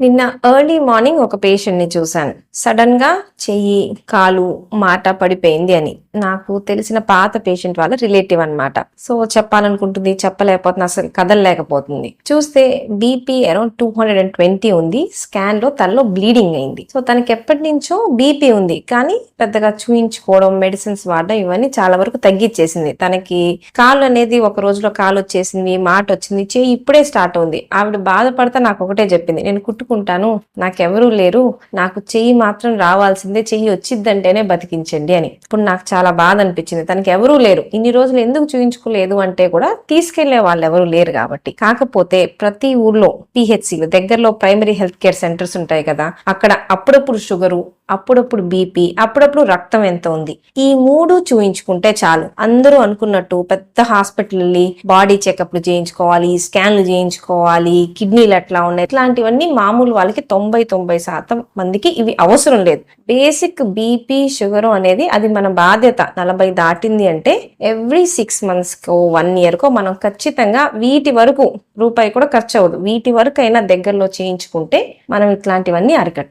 నిన్న early morning ఒక patient ని చూశాను. సడన్ గా చెయ్యి, కాలు, మాట పడిపోయింది అని. నాకు తెలిసిన పాత పేషెంట్ వాళ్ళ రిలేటివ్ అన్నమాట. సో చెప్పాలనుకుంటుంది, చెప్పలేకపోతుంది, అసలు కదలలేకపోతుంది. చూస్తే బీపీ అరౌండ్ 220 ఉంది. స్కాన్ లో తనలో బ్లీడింగ్ అయింది. సో తనకి ఎప్పటి నుంచో బీపీ ఉంది, కానీ పెద్దగా చూయించుకోవడం, మెడిసిన్స్ వాడడం ఇవన్నీ చాలా వరకు తగ్గించేసింది. తనకి కాలు అనేది ఒక రోజులో కాలు వచ్చేసింది, మాట వచ్చింది, చెయ్యి ఇప్పుడే స్టార్ట్ ఉంది. ఆవిడ బాధపడతా నాకు ఒకటే చెప్పింది, నేను కుట్టుకుంటాను, నాకెవరూ లేరు, నాకు చెయ్యి మాత్రం రావాల్సిందే, చెయ్యి వచ్చిద్దంటేనే బతికించండి అని. ఇప్పుడు నాకు చాలా బాధ అనిపించింది. తనకి ఎవరూ లేరు, ఇన్ని రోజులు ఎందుకు చూయించుకోలేదు అంటే కూడా తీసుకెళ్లే వాళ్ళు ఎవరు లేరు కాబట్టి. కాకపోతే ప్రతి ఊర్లో పిహెచ్సిలు దగ్గరలో ప్రైమరీ హెల్త్ కేర్ సెంటర్స్ ఉంటాయి కదా, అక్కడ అప్పుడప్పుడు షుగరు, అప్పుడప్పుడు బీపీ, అప్పుడప్పుడు రక్తం ఎంత ఉంది, ఈ మూడు చూయించుకుంటే చాలు. అందరూ అనుకున్నట్టు పెద్ద హాస్పిటల్ బాడీ చెకప్లు చేయించుకోవాలి, స్కాన్లు చేయించుకోవాలి, కిడ్నీలు ఎట్లా ఉన్నాయి, ఇట్లాంటివన్నీ మామూలు వాళ్ళకి 90% మందికి ఇవి అవసరం లేదు. బేసిక్ బీపీ, షుగర్ అనేది అది మన బాధ్యత. 40 దాటింది అంటే ఎవ్రీ 6 months కో 1 year కో మనం ఖచ్చితంగా వీటి వరకు రూపాయి కూడా ఖర్చు అవ్వదు, వీటి వరకు అయినా దగ్గరలో చేయించుకుంటే మనం ఇట్లాంటివన్నీ అరికట్టాలి.